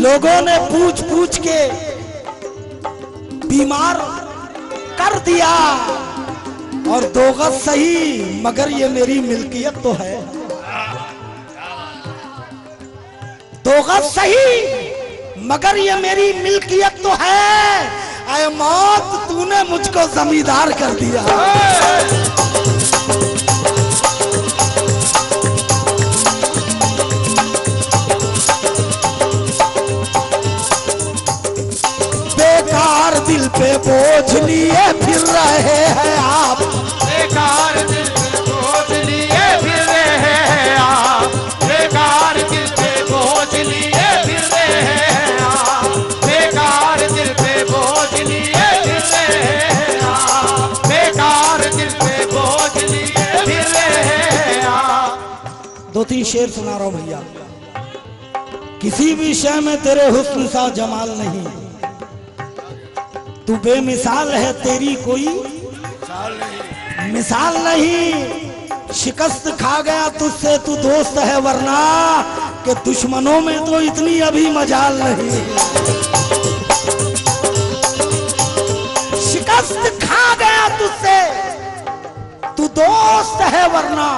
लोगों ने पूछ पूछ के बीमार कर दिया, और 2 गज सही मगर ये मेरी मिल्कियत तो है। 2 गज सही मगर ये मेरी मिल्कियत तो है। ऐ मौत तूने मुझको जमींदार कर दिया। बेकार दिल पे बोझ लिए फिर रहे हैं आप, बेकार दिल पे बोझ लिए फिर रहे हैं आप, बेकार दिल पे बोझ लिए फिर रहे हैं आप, बेकार दिल पे बोझ लिए फिर रहे हैं आप, बेकार दिल पे बोझ लिए फिर रहे हैं आप। 2-3 शेर सुना रहा हूं भैया। किसी भी शय में तेरे हुस्न सा जमाल नहीं, तू बेमिसाल है तेरी कोई मिसाल नहीं। शिकस्त खा गया तुझसे तू दोस्त है, वरना कि दुश्मनों में तो इतनी अभी मजाल नहीं। शिकस्त खा गया तुझसे तू दोस्त है, वरना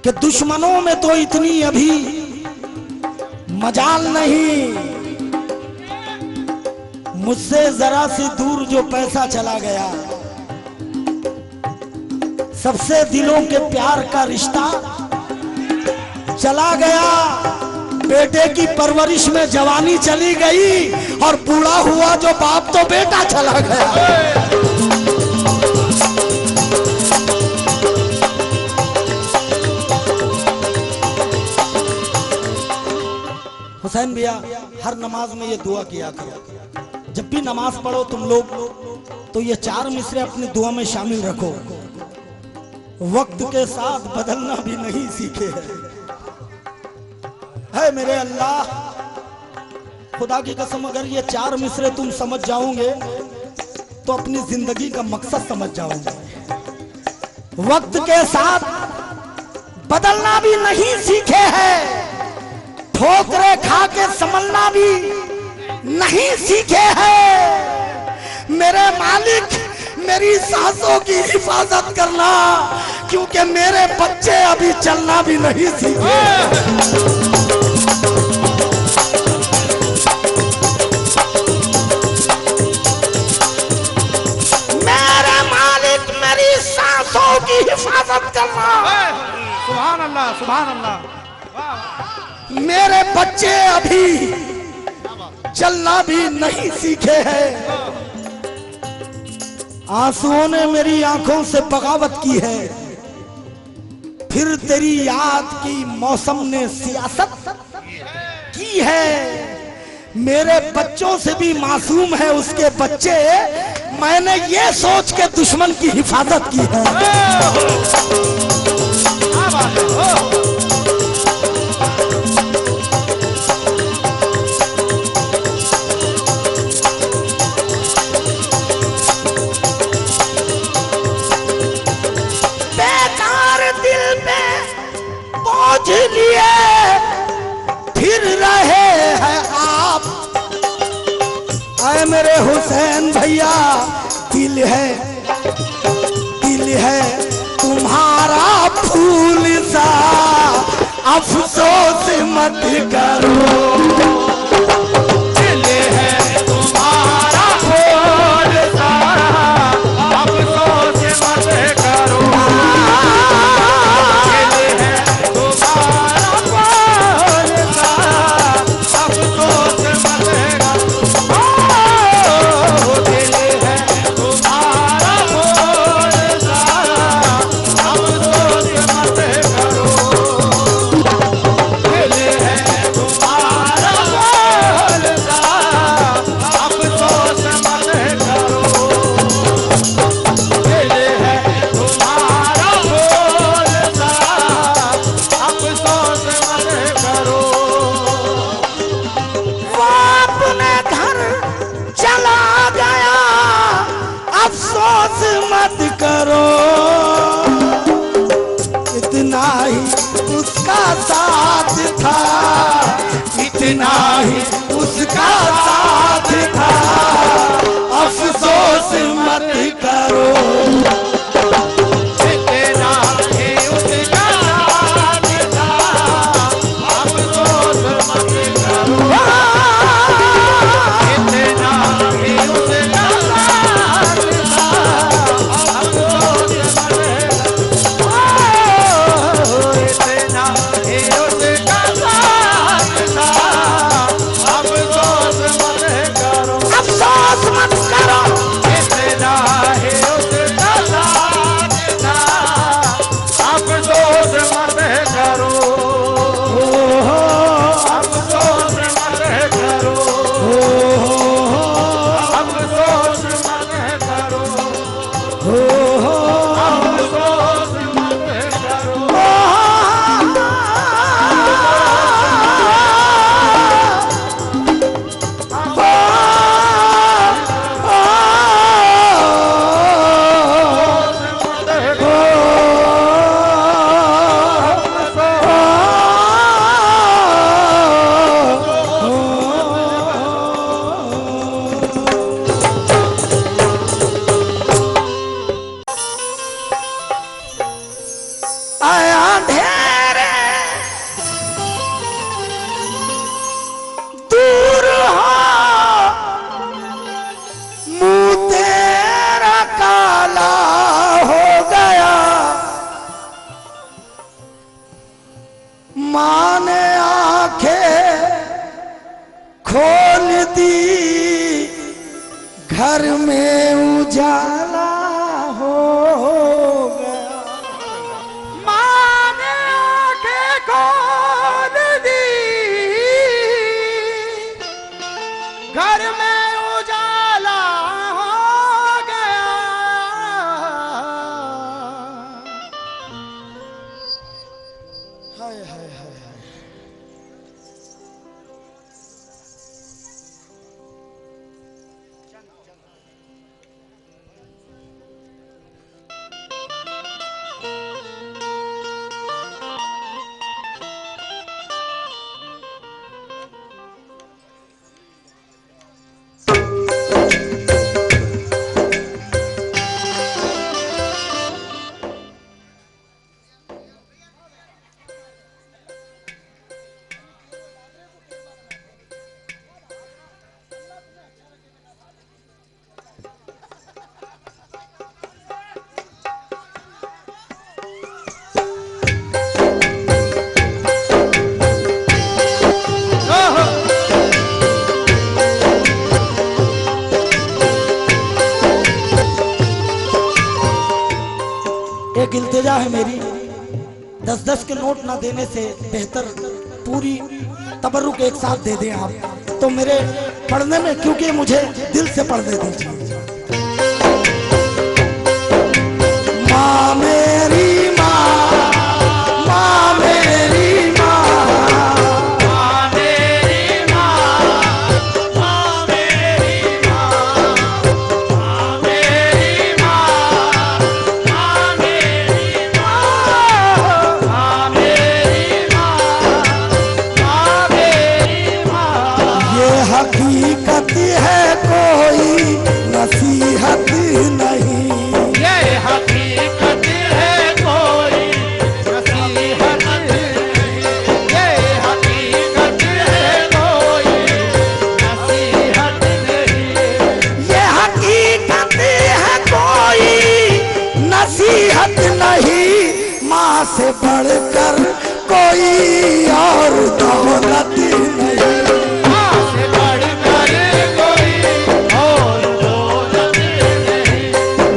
कि दुश्मनों में तो इतनी अभी मजाल नहीं। मुझसे जरा सी दूर जो पैसा चला गया, सबसे दिलों के प्यार का रिश्ता चला गया। बेटे की परवरिश में जवानी चली गई, और बूढ़ा हुआ जो बाप तो बेटा चला गया। हुसैन भैया, हर नमाज में ये दुआ किया करो, जब भी नमाज पढ़ो तुम लोग तो ये 4 मिसरे अपनी दुआ में शामिल रखो। वक्त के साथ बदलना भी नहीं सीखे है मेरे अल्लाह। खुदा की कसम, अगर ये 4 मिसरे तुम समझ जाओगे तो अपनी जिंदगी का मकसद समझ जाओगे। वक्त के साथ बदलना भी नहीं सीखे हैं, ठोकरे खा के संभलना भी नहीं सीखे हैं। मेरे मालिक, मेरी सांसों की हिफाजत करना, क्योंकि मेरे बच्चे अभी चलना भी नहीं सीखे। मेरे मालिक, मेरी सांसों की हिफाजत करना। सुभान अल्लाह, सुभान अल्लाह। मेरे बच्चे अभी चलना भी नहीं सीखे हैं। आंसुओं ने मेरी आंखों से बगावत की है, फिर तेरी याद की मौसम ने सियासत की है। मेरे बच्चों से भी मासूम है उसके बच्चे, मैंने ये सोच के दुश्मन की हिफाजत की है। लिए फिर रहे हैं आप, ऐ मेरे हुसैन भैया, दिल है तुम्हारा फूल सा, अफसोस मत करो। दिल है तुम्हारा फूल सा, अफसोस मत करो। मत करो, इतना ही उसका साथ था, इतना ही उसका साथ था, अफसोस मत करो। इतना ही उसका साथ था, अफसोस मत करो। इतना ही उसका साथ था, अफसोस मत करो। इतना ही उसका साथ था, अफसोस मत करो। अफसोस मत करो। इतना ही उसका साथ था, अफसोस मत करो। अफसोस मत करो। अफसोस मत करो। अफसोस मत करो। आया अंधेरे दूर हो, मुंह तेरा काला हो गया। माँ ने आंखें खोल दी, घर में उजाला हो गया। माँ ने आंखें खोल दी, घर में उजाला हो गया। हाय हाय हाय हाय। एक इल्तिजा है मेरी, 10-10 के नोट ना देने से बेहतर पूरी तबर्रुक एक साथ दे दें आप, तो मेरे पढ़ने में, क्योंकि मुझे दिल से पढ़ने दीजिए। माँ मेरी माँ, माँ मेरी माँ, माँ मेरी माँ, माँ मेरी माँ, माँ मेरी माँ, माँ मेरी माँ, माँ मेरी माँ, माँ मेरी माँ। ये हकीकत है, कोई नसीहत नहीं। ये हकीकत है, कोई नसीहत नहीं। ये हकीकत है, कोई नसीहत नहीं। ये हकीकत है, कोई नसीहत नहीं। माँ से बढ़कर कोई और दौलत नहीं। माँ से बढ़कर कोई और दौलत नहीं।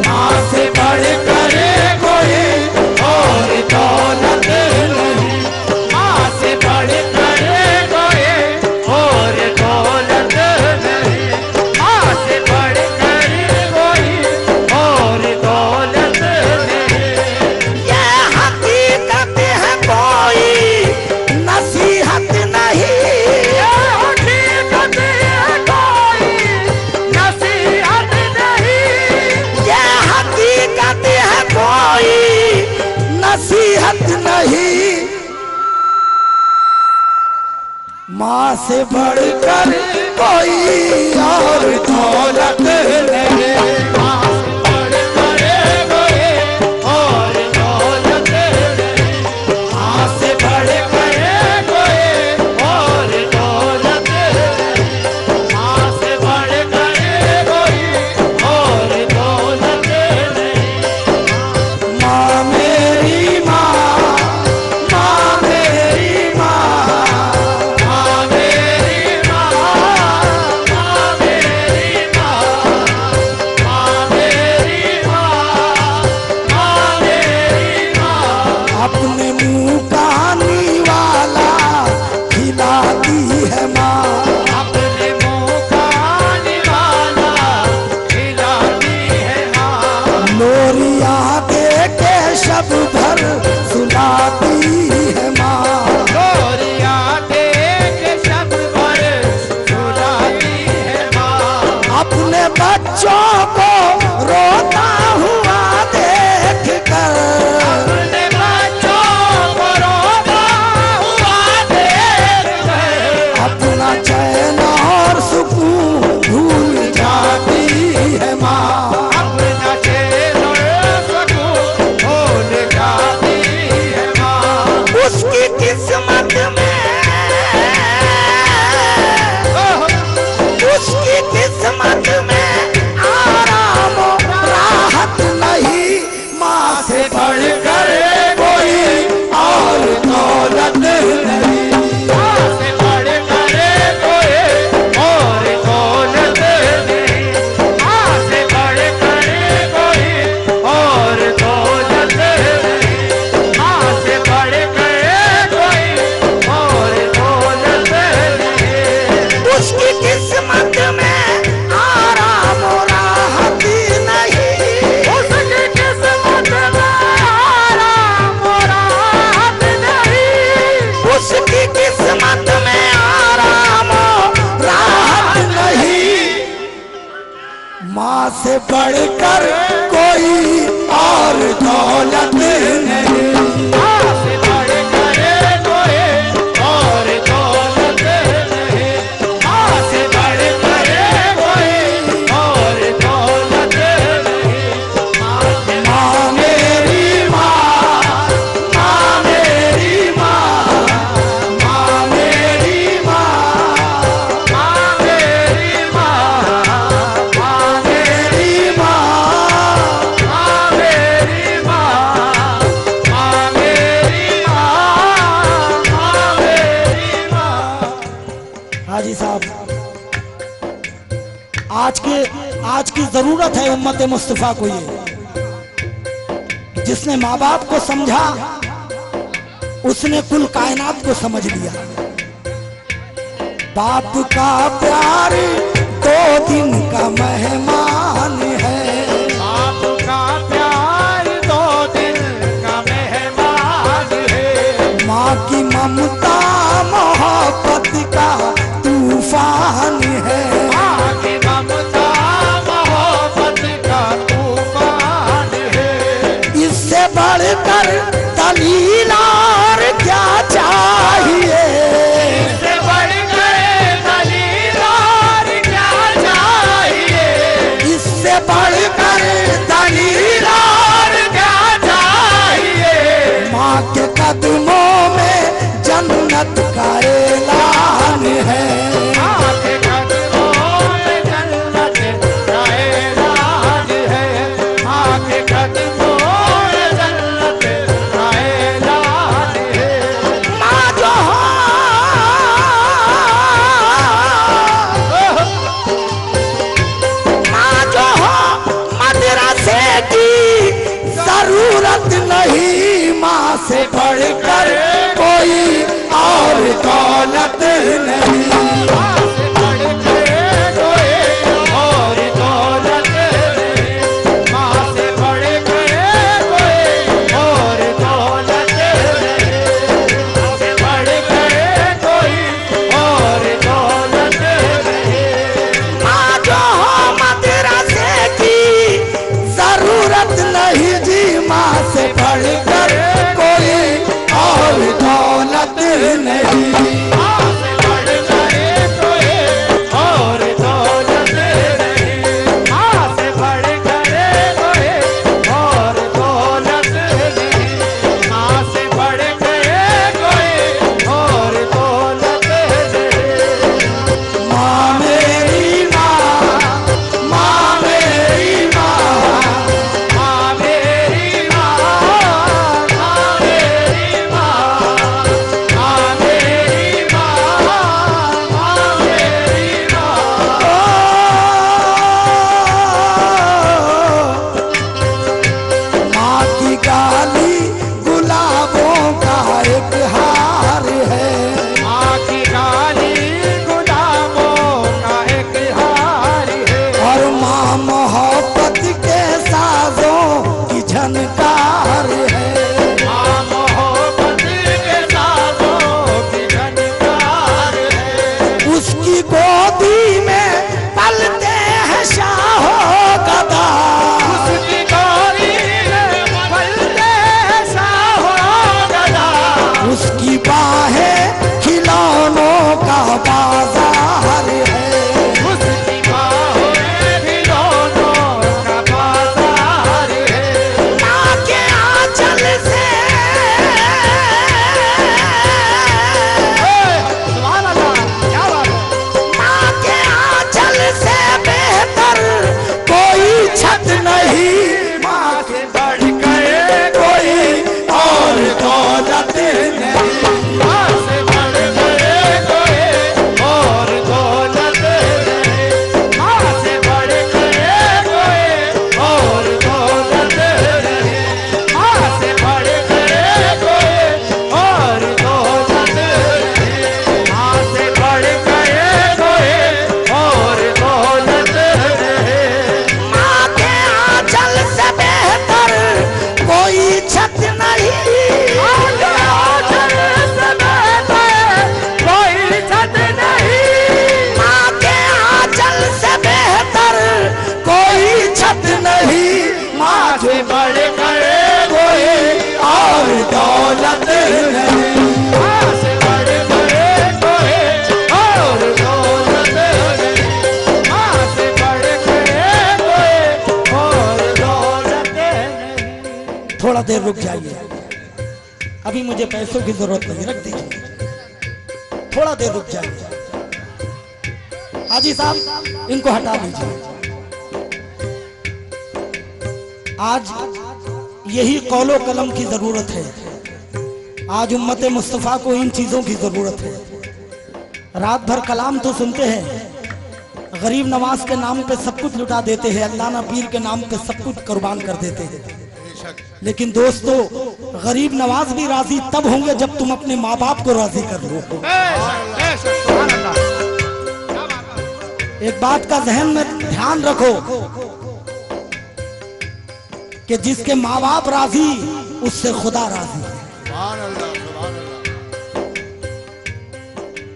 माँ से बढ़कर कोई और दौलत नहीं। माँ से बढ़कर कोई और दौलत नहीं। माँ से बढ़कर कोई और दौलत नहीं। ये हकीकत है, कोई नसीहत नहीं। से बढ़कर कोई और दौलत नहीं। माँ से बढ़कर कोई और दौलत नहीं। माँ से बढ़कर कोई और दौलत नहीं। माँ मेरी माँ, माँ मेरी माँ, माँ मेरी माँ, माँ मेरी माँ, माँ मेरी माँ, माँ मेरी माँ। अपने मुँह का निवाला खिलाती है माँ। अपने मुँह का निवाला खिलाती है माँ। लोरिया दे के शब भर सुनाती है माँ। लोरिया दे के शब भर सुनाती है माँ। अपने बच्चों को रोता हुआ देख कर, अपने बच्चों को रोता हुआ देख कर अपना चैन और सुकून भूल जाती है माँ। अपना चैन और सुकून भूल जाती है माँ। उसकी किस्मत में, उसकी किस्मत में आराम राहत नहीं। माँ से बढ़कर कोई और दौलत नहीं। माँ से बढ़कर कोई और दौलत नहीं। माँ से बढ़कर कोई और दौलत नहीं। माँ से बढ़कर कोई और दौलत नहीं। उसकी किस्मत में आराम राहत नहीं। उसकी किस्मत में आराम राहत नहीं। उसकी किस्मत में आराम राहत नहीं। माँ से बढ़कर कोई और दौलत नहीं। माँ से बढ़कर कोई और दौलत नहीं। माँ से बढ़कर कोई और दौलत नहीं। माँ से माँ मेरी माँ, माँ मेरी माँ, माँ मेरी माँ, माँ मेरी माँ, माँ मेरी माँ। माँ मेरी माँ, माँ मेरी माँ, माँ मेरी माँ। हाजी साहब, आज की जरूरत है उम्मत मुस्तफा को। ये जिसने माँ बाप को समझा उसने कुल कायनात को समझ लिया। बाप का प्यार 2 दिन का मेहमान है। बाप का प्यार 2 दिन का मेहमान है। माँ की ममता मोहब्बत का तूफान है। माँ की ममता मोहब्बत का तूफान है। इससे बढ़कर दलील और क्या चाहिए। इससे बढ़कर दलील और क्या चाहिए। इससे बढ़कर दलील और क्या चाहिए। माँ के कदमों में जन्नत का ऐलान है। माँ के कदमों में जन्नत का ऐलान है। माँ के कदमों में जन्नत का ऐलान है। माँ जो हो, माँ जो हो मदरसे की जरूरत नहीं। माँ से बढ़कर कोई और दौलत नहीं। माँ से बढ़कर कोई और दौलत नहीं। माँ से बढ़कर कोई और दौलत नहीं। माँ से बढ़कर कोई और दौलत नहीं। माँ जो हो मदरसे की जरूरत नहीं जी। माँ से बढ़कर कोई और दौलत नहीं। माँ से बढ़कर दौलत नहीं, माँ से बढ़कर कोई और दौलत नहीं, माँ से बढ़कर कोई और दौलत नहीं, माँ से बढ़कर कोई और दौलत नहीं। थोड़ा देर रुक जाइए, अभी मुझे पैसों की जरूरत नहीं, रख दीजिए, थोड़ा देर रुक जाइए। हाजी साहब इनको हटा लीजिए। आज यही कौलो कलम की जरूरत है, आज उम्मते मुस्तफा को इन चीजों की जरूरत है। रात भर कलाम तो सुनते हैं, गरीब नवाज के नाम पे सब कुछ लुटा देते हैं, अल्लाह पीर के नाम पे सब कुछ कुर्बान कर देते हैं। लेकिन दोस्तों, गरीब नवाज भी राजी तब होंगे जब तुम अपने माँ बाप को राजी कर लो। एक बात का जहन में ध्यान रखो कि जिसके माँ बाप राजी उससे खुदा राजी है।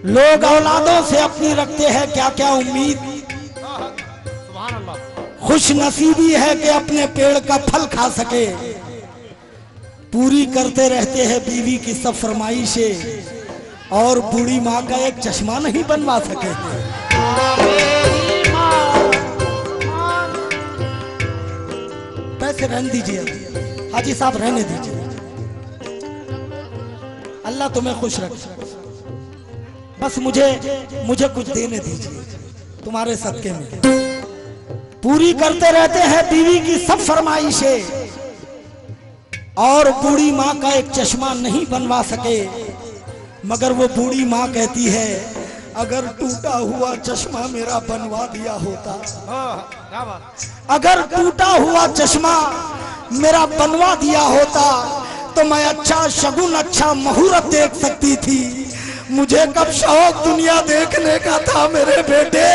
लोग औलादों से अपनी रखते हैं क्या क्या उम्मीद, खुश नसीबी है कि अपने पेड़ का फल खा सके, पूरी करते रहते हैं बीवी की सब फरमाइशें और बूढ़ी माँ का एक चश्मा नहीं बनवा सके। पैसे रहने दीजिए हाजी साहब, रहने दीजिए, अल्लाह तुम्हें खुश रखे, बस मुझे कुछ देने दीजिए तुम्हारे सदके में। पूरी करते रहते हैं बीवी की सब फरमाइशें और बूढ़ी माँ का एक चश्मा नहीं बनवा सके, मगर वो बूढ़ी माँ कहती है अगर टूटा हुआ चश्मा मेरा बनवा दिया होता, अगर टूटा हुआ चश्मा मेरा बनवा दिया होता तो मैं अच्छा शगुन, अच्छा मुहूर्त देख सकती थी। मुझे कब शौक दुनिया देखने का था मेरे बेटे,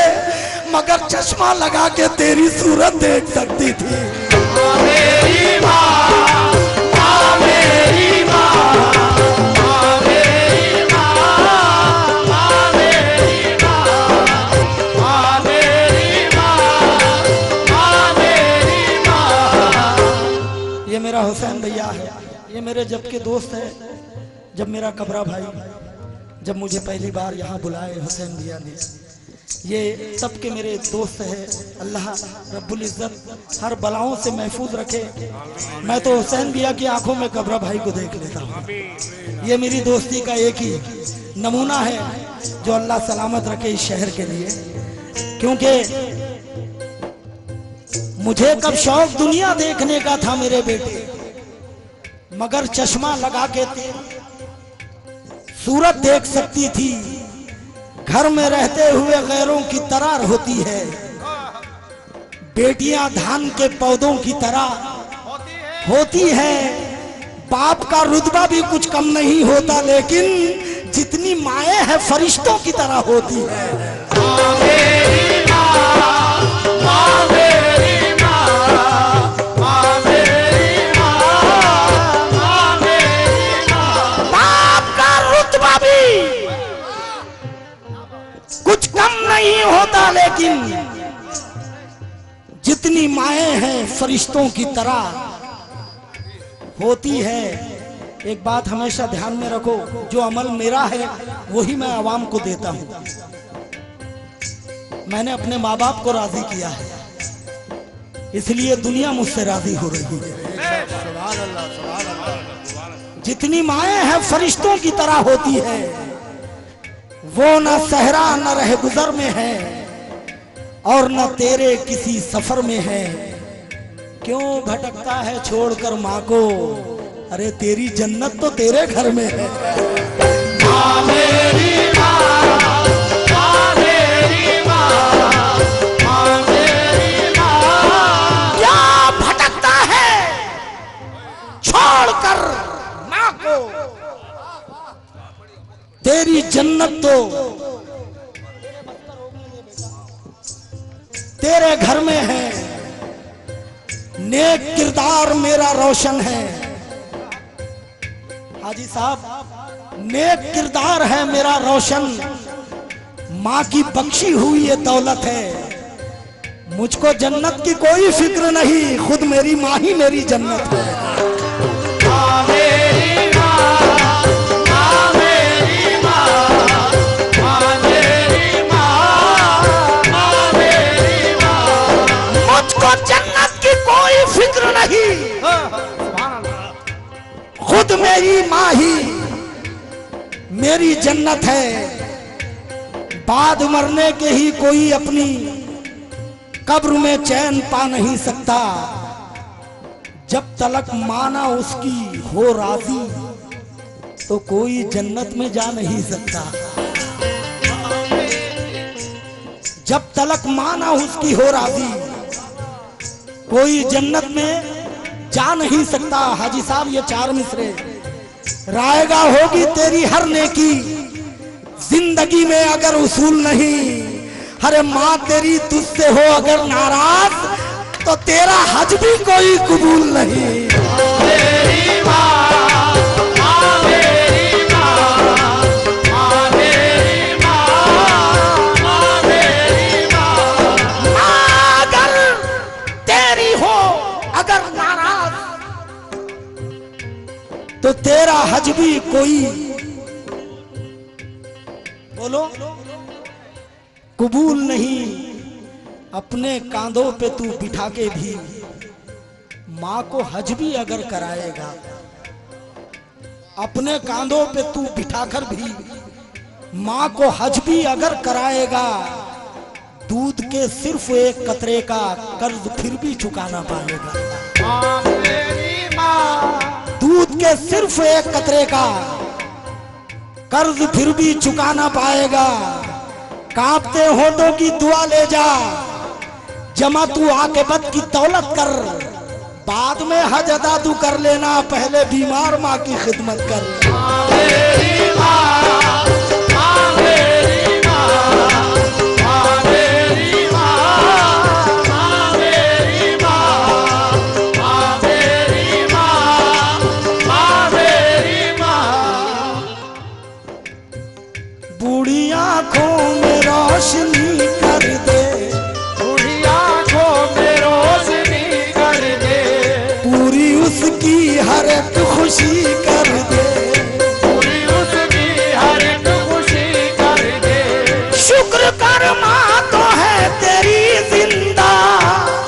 मगर चश्मा लगा के तेरी सूरत देख सकती थी। मेरी माँ, मेरी माँ, मेरी माँ, मेरी माँ, मेरी माँ, मेरी माँ। ये मेरा हुसैन भैया है, ये मेरे जब के दोस्त है। जब मेरा कबरा भाई जब मुझे पहली बार यहाँ बुलाए हुसैन भैया ने, ये सबके मेरे दोस्त है। अल्लाह रब्बुल इज्जत हर बलाओं से महफूज रखे। मैं तो हुसैन भैया की आंखों में कबरा भाई को देख लेता हूँ। ये मेरी दोस्ती का एक ही नमूना है जो अल्लाह सलामत रखे इस शहर के लिए, क्योंकि मुझे कब शौक दुनिया देखने का था मेरे बेटे, मगर चश्मा लगा के सूरत देख सकती थी। घर में रहते हुए गैरों की तरह होती है, बेटियां धान के पौधों की तरह होती है। बाप का रुतबा भी कुछ कम नहीं होता, लेकिन जितनी माएँ हैं फरिश्तों की तरह होती है। कुछ कम नहीं होता, लेकिन जितनी माएँ हैं फरिश्तों की तरह होती है। एक बात हमेशा ध्यान में रखो, जो अमल मेरा है वही मैं आवाम को देता हूं। मैंने अपने माँ बाप को राजी किया है, इसलिए दुनिया मुझसे राजी हो रही है। जितनी माएँ हैं फरिश्तों की तरह होती है, वो न सहरा न रह गुजर में है और न तेरे किसी सफर में है। क्यों भटकता है छोड़कर माँ को, अरे तेरी जन्नत तो तेरे घर में है। माँ मेरी माँ, माँ मेरी माँ, माँ मेरी माँ। क्या भटकता है छोड़कर माँ को, तेरी जन्नत तो तेरे घर में है। नेक किरदार मेरा रोशन है। हाजी साहब, नेक किरदार है मेरा रोशन, माँ की बख्शी हुई ये दौलत है। मुझको जन्नत की कोई फिक्र नहीं, खुद मेरी माँ ही मेरी जन्नत है। माँ मेरी माँ, माँ मेरी माँ, माँ मेरी माँ, माँ मेरी माँ। मुझको जन्नत की कोई फिक्र नहीं, खुद मेरी माँ ही मेरी जन्नत है। बाद मरने के ही कोई अपनी कब्र में चैन पा नहीं सकता, जब तलक माना उसकी हो राजी तो कोई जन्नत में जा नहीं सकता। जब तलक माना उसकी हो राजी कोई जन्नत में जा नहीं सकता। हाजी साहब ये 4 मिसरे, रायगा होगी तेरी हर नेकी, जिंदगी में अगर उसूल नहीं। अरे माँ तेरी तुझसे हो अगर नाराज तो तेरा हज भी कोई कबूल नहीं। मेरी माँ, माँ मेरी माँ, माँ मेरी माँ, माँ मेरी माँ। माँ अगर तेरी हो अगर नाराज तो तेरा हज भी कोई बोलो कबूल नहीं। अपने कांधों पे तू बिठा के भी माँ को हज भी अगर कराएगा, अपने कांधों पे तू बिठाकर भी माँ को हज भी अगर कराएगा, दूध के सिर्फ एक कतरे का कर्ज फिर भी चुका ना पाएगा। माँ मेरी माँ, दूध के सिर्फ एक कतरे का कर्ज फिर भी चुका ना पाएगा। कांपते होठों की दुआ ले जा, जमा तू आकिबत की दौलत कर, बाद में हज अदा तू कर लेना, पहले बीमार माँ की खिदमत कर। माँ मेरी माँ, माँ मेरी माँ, माँ मेरी माँ, माँ मेरी माँ, माँ मेरी माँ, माँ मेरी माँ। बूढ़ी आंखों में रोशनी कर दे, बूढ़ी आँखों में रोशनी कर दे, पूरी उसकी हर एक खुशी कर दे। पूरी उसकी हर एक खुशी कर दे। शुक्र कर माँ तो है तेरी जिंदा,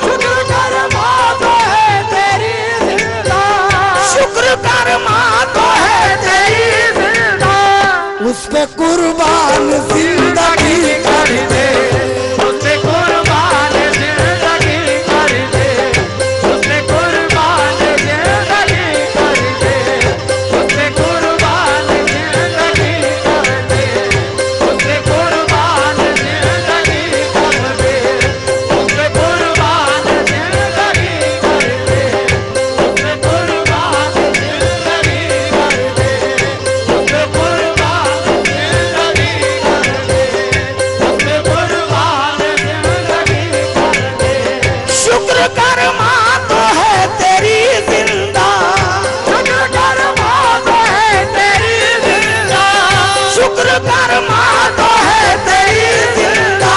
शुक्र कर माँ तो है तेरी जिंदा, शुक्र कर माँ तो है तेरी जिंदा। उस पे कुर्बान जिंदगी कर दे, उससे कुर्बान जिंदगी कर दे, उससे कुर्बान जिंदगी कर दे, उससे कुर्बान जिंदगी कर दे, उससे कुर्बान जिंदगी कर दे, उससे कुर्बान जिंदगी कर दे, उससे कुर्बान जिंदगी कर दे, उससे कुर्बान जिंदगी कर दे, उससे कुर्बान जिंदगी कर दे। शुक्र कर माँ तो है तेरी जिंदा, शुक्र कर माँ तो है तेरी जिंदा, शुक्र कर माँ तो है तेरी जिंदा,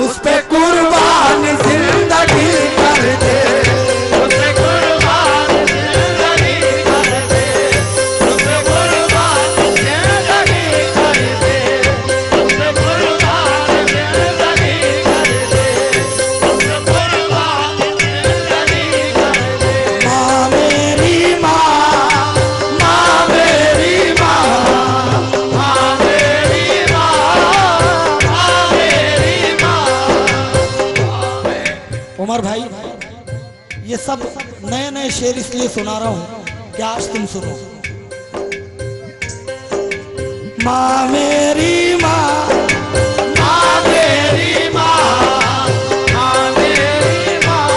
उस पे कुर्बान जिंदगी कर दे। उससे कुर्बान जिंदगी कर दे, उससे कुर्बान जिंदगी कर दे, उससे कुर्बान जिंदगी कर दे, उससे कुर्बान जिंदगी कर दे। माँ मेरी माँ, माँ मेरी माँ, माँ मेरी माँ, माँ मेरी माँ। उमर भाई ये सब नए नए शेर इसलिए सुना रहा हूँ कि आज तुम सुनो। माँ मेरी माँ, माँ मेरी माँ, माँ मेरी माँ,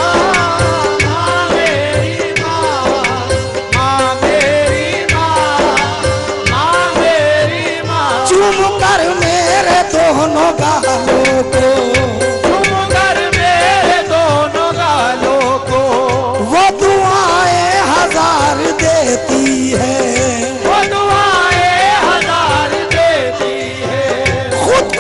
माँ मेरी माँ, माँ मेरी माँ, माँ मेरी माँ। चूम कर मेरे दोनों गालों को, तुम कर मेरे दोनों गालों को, वो दुआएं हजार देती है, वो दुआएं हजार देती है, खुद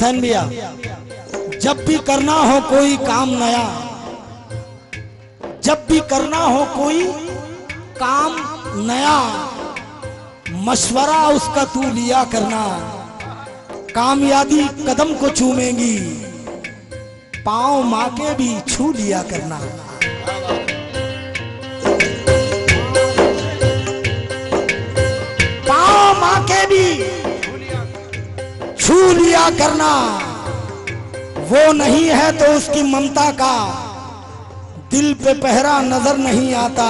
हुसैन भैया, जब भी करना हो कोई काम नया, जब भी करना हो कोई काम नया, मशवरा उसका तू लिया करना, कामयाबी कदम को चूमेंगी, पांव माँ के भी छू लिया करना। पांव माँ के भी छू लिया करना, वो नहीं है तो उसकी ममता का दिल पे पहरा नजर नहीं आता।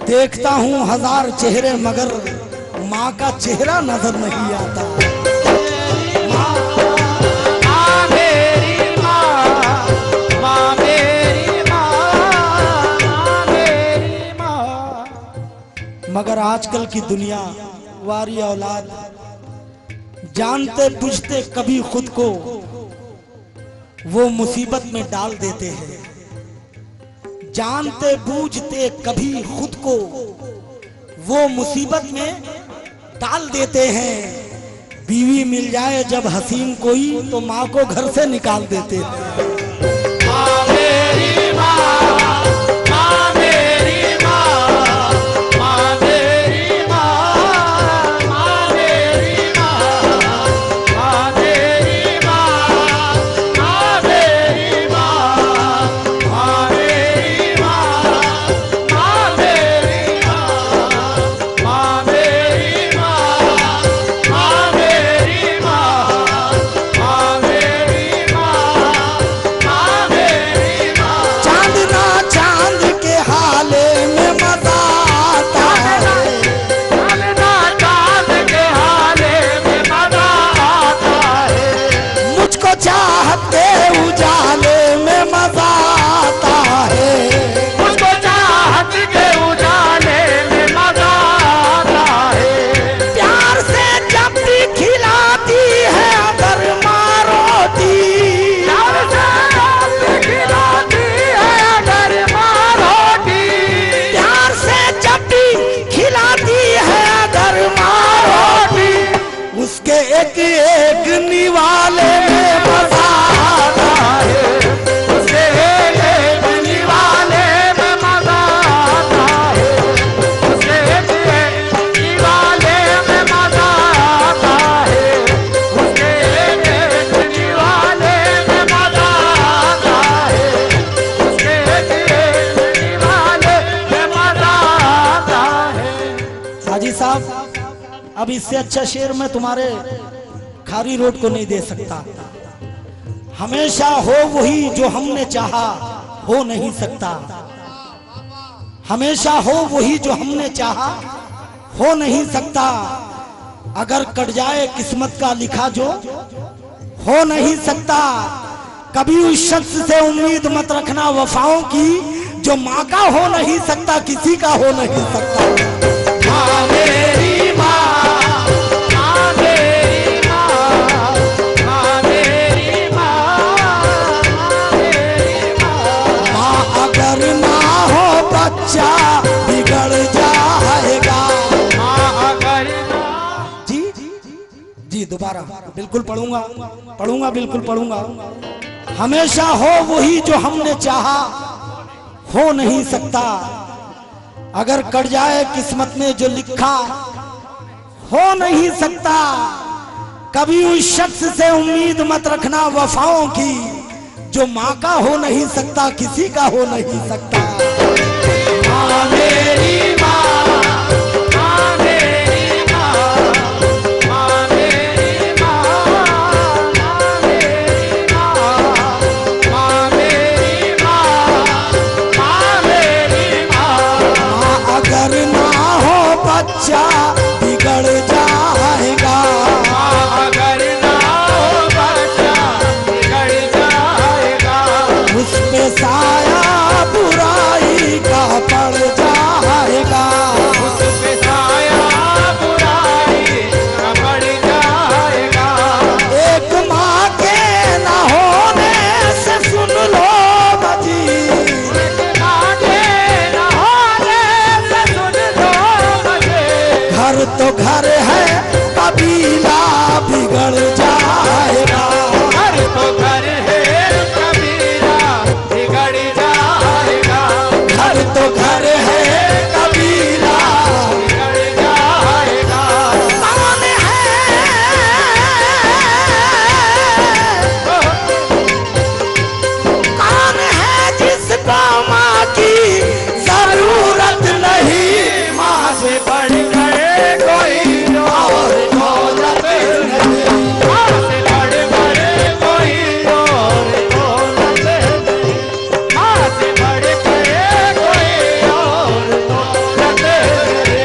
देखता हूं हजार चेहरे मगर माँ का चेहरा नजर नहीं आता। माँ मेरी माँ, माँ मेरी माँ, माँ मेरी माँ। मगर आजकल की दुनिया वारी औलाद जानते बुझते कभी खुद को वो मुसीबत में डाल देते हैं। जानते बूझते कभी खुद को वो मुसीबत में डाल देते हैं। बीवी मिल जाए जब हसीन कोई तो माँ को घर से निकाल देते हैं। माँ मेरी माँ, माँ मेरी माँ, माँ मेरी माँ, माँ मेरी माँ, माँ मेरी माँ, माँ मेरी माँ, माँ मेरी माँ, माँ मेरी माँ, माँ मेरी माँ, माँ मेरी माँ, माँ मेरी माँ, माँ मेरी माँ। चांद ना चांद के हाले में मजा आता है, चांदना चांद के हाले में मजा आता है। मुझको चाहते उजाले में मजा आता है। मुझको चाहत के उजाले में मजा आता है। प्यार से जब भी खिलाती है अगर माँ रोटी, प्यार से खिलाती है अगर माँ रोटी। प्यार से जब भी खिलाती है अगर माँ रोटी, उसके एक एक निवाले में मजा आता है। उसके एक निवाले में मजा आता है। उसके एक निवाले में मजा आता है। उसके एक निवाले में मजा आता है। उसके एक निवाले में मजा आता है। हाजी साहब, अब इससे अच्छा शेर मैं तुम्हारे खारी रोड को नहीं दे सकता। हमेशा हो वही जो हमने चाहा, हो नहीं सकता। हमेशा हो वही जो हमने चाहा, हो नहीं सकता। अगर कट जाए किस्मत का लिखा जो, हो नहीं सकता। कभी उस शख्स से उम्मीद मत रखना वफाओं की, जो माँ का हो नहीं सकता, किसी का हो नहीं सकता। माँ मेरी माँ, माँ मेरी माँ, माँ मेरी माँ, माँ मेरी माँ। माँ अगर ना हो बच्चा बिगड़ जाएगा। माँ अगर ना जी जी दोबारा बिल्कुल पढ़ूंगा, पढ़ूंगा, बिल्कुल पढ़ूंगा। हमेशा हो वही जो हमने चाहा, हो नहीं सकता। अगर कट जाए किस्मत में जो लिखा, हो नहीं सकता। कभी उस शख्स से उम्मीद मत रखना वफाओं की, जो माँ का हो नहीं सकता, किसी का हो नहीं सकता। माँ मेरी माँ, माँ मेरी माँ, माँ मेरी माँ, माँ मेरी माँ, माँ मेरी माँ, माँ मेरी माँ। माँ अगर ना हो बच्चा बिगड़ जाएगा। माँ अगर ना हो बच्चा बिगड़ जाएगा। उस पे साया बुराई का पड़ जाएगा। उस पे साया बुराई का पड़ जाएगा। एक माँ के न होने से सुन लो बजी, माँ के न होने से सुन लो मुझे। घर तो घर है कबीला बिगड़ जाएगा। घर तो घर है कबीला बिगड़ जाएगा। घर तो घर है कबीला बिगड़ जाएगा। कौन है, कौन है जिसको माँ की जरूरत नहीं, माँ से बढ़कर कोई और दौलत नहीं, माँ से बढ़कर कोई और दौलत नहीं। माँ से बढ़कर कोई और दौलत नहीं।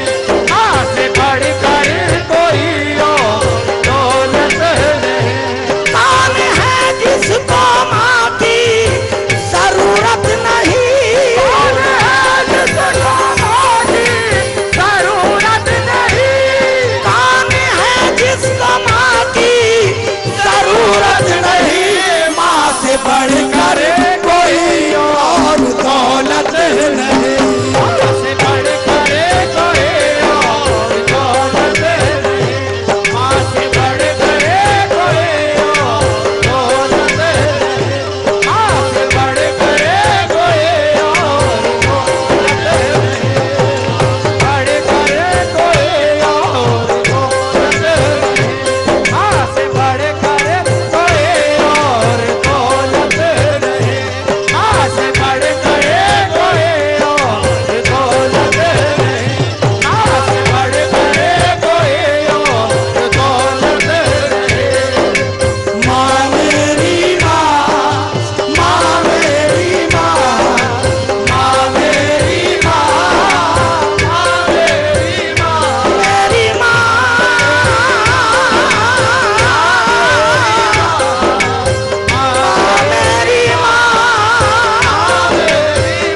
माँ से बढ़कर कोई और दौलत नहीं। कौन है जिसको माँ की जरूरत नहीं, कौन है जिसको माँ की जरूरत नहीं। कौन है जिसको माँ की जरूरत नहीं, माँ से बढ़कर कोई और दौलत नहीं। माँ से बढ़कर कोई और दौलत नहीं। माँ से बढ़कर कोई और दौलत नहीं। माँ से बढ़कर कोई और दौलत नहीं। बढ़कर कोई और दौलत नहीं। माँ से बढ़कर कोई और दौलत नहीं। माँ से बढ़कर कोई और दौलत नहीं। माँ से बढ़कर कोई और दौलत नहीं। माँ मेरी माँ, माँ मेरी माँ, माँ मेरी माँ, माँ मेरी माँ, मेरी माँ, माँ मेरी माँ, मेरी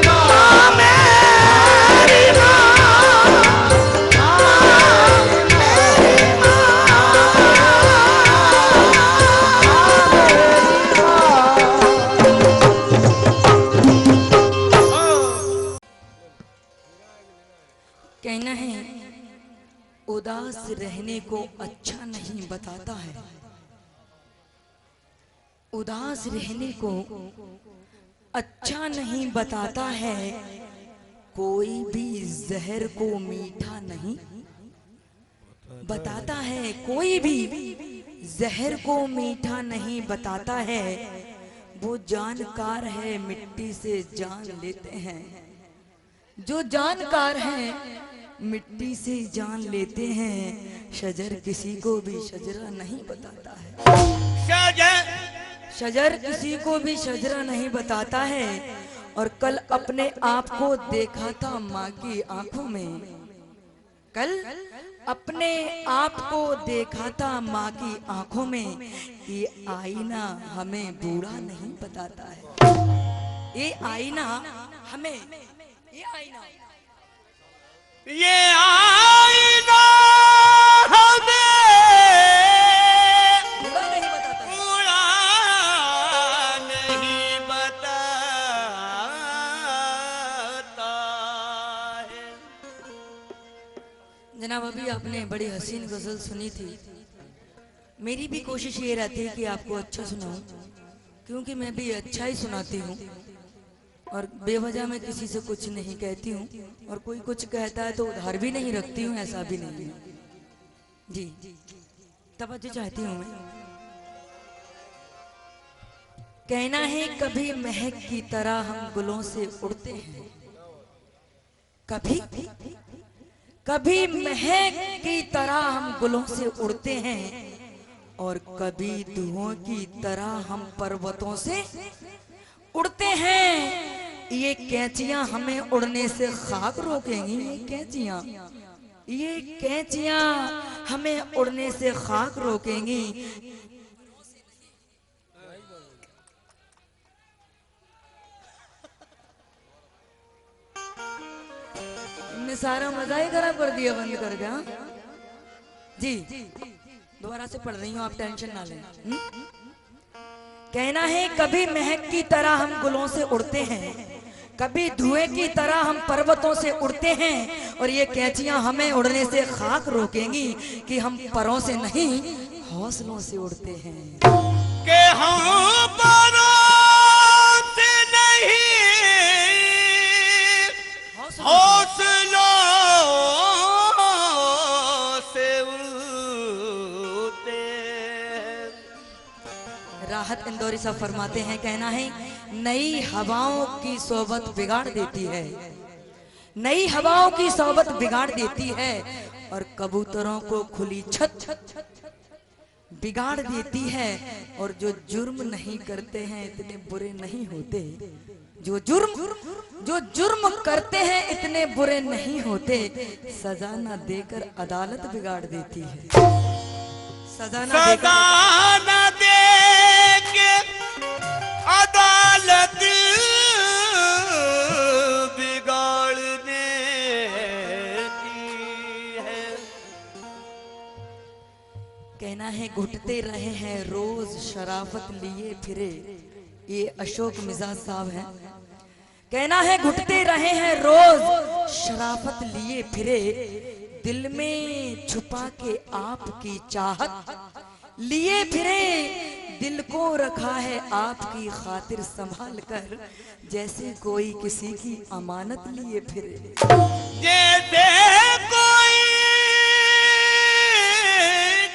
माँ, मेरी कहना है उदास रहने को अच्छा नहीं बताता है, उदास रहने को अच्छा नहीं बताता है, कोई भी जहर को मीठा नहीं बताता है, कोई भी जहर को मीठा नहीं बताता है। वो जानकार है मिट्टी से जान लेते हैं, जो जानकार हैं मिट्टी से जान लेते हैं। शजर किसी को भी शजरा नहीं बताता है, शजर किसी को भी शजरा नहीं बताता है। और कल अपने आप को देखा था माँ की आंखों में, कल अपने आप को देखा था माँ की आंखों में। ये आईना हमें बूढ़ा नहीं बताता है, ये आईना हमें, ये आईना ये आईना हमें बूढ़ा नहीं बताता है। बुरा नहीं बताता है। जनाब अभी आपने बड़ी हसीन गजल सुनी थी, मेरी भी कोशिश ये रहती है कि आपको अच्छा सुनाऊं, क्योंकि मैं भी अच्छा ही सुनाती हूँ और बेवजह मैं किसी से कुछ नहीं कहती हूँ, और कोई कुछ कहता है तो उधार भी नहीं रखती हूँ, ऐसा भी नहीं है जी। तवज्जो चाहती हूँ मैं। कहना है कभी महक की तरह हम गुलों से उड़ते हैं, कभी कभी महक की तरह हम गुलों से उड़ते हैं, और कभी धुओं की तरह हम पर्वतों से उड़ते हैं। ये कैंचियां हमें उड़ने से खाक रोकेंगी, ये कैंचियां, ये कैंचियां हमें उड़ने से खाक रोकेंगी। तुमने सारा मजा ही खराब कर दिया बंद करके। हाँ जी, दोबारा से पढ़ रही हूँ, आप टेंशन ना लें। कहना है कभी महक की तरह हम गुलों से उड़ते हैं, कभी धुएं की तरह हम पर्वतों से उड़ते हैं और ये कैंचियां हमें उड़ने से खाक रोकेंगी कि हम परों से नहीं हौसलों से उड़ते हैं। के हम परों से नहीं हौसलों से उड़ते। राहत इंदौरी साहब फरमाते हैं, कहना है नई हवाओं की सोबत बिगाड़ देती है, नई हवाओं की सोबत बिगाड़ देती है और कबूतरों को खुली छत बिगाड़ देती है। और जो जुर्म नहीं करते हैं इतने बुरे नहीं होते, जो जुर्म करते हैं इतने बुरे नहीं होते। सजा न देकर अदालत बिगाड़ देती है, सजा न दे के अदालत बिगाड़ने की है। कहना है घुटते रहे हैं रोज शराफत लिए फिरे, ये अशोक मिजाज साहब हैं। कहना है घुटते रहे हैं रोज शराफत लिए फिरे, दिल में छुपा के आपकी चाहत लिए फिरे, दिल को रखा है आपकी खातिर संभाल कर, जैसे कोई किसी की अमानत लिए फिरे। जैसे कोई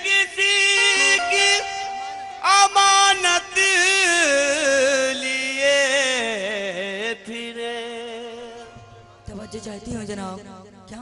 किसी की अमानत लिए फिरे। तवज्जो चाहती हूँ जनाब, क्या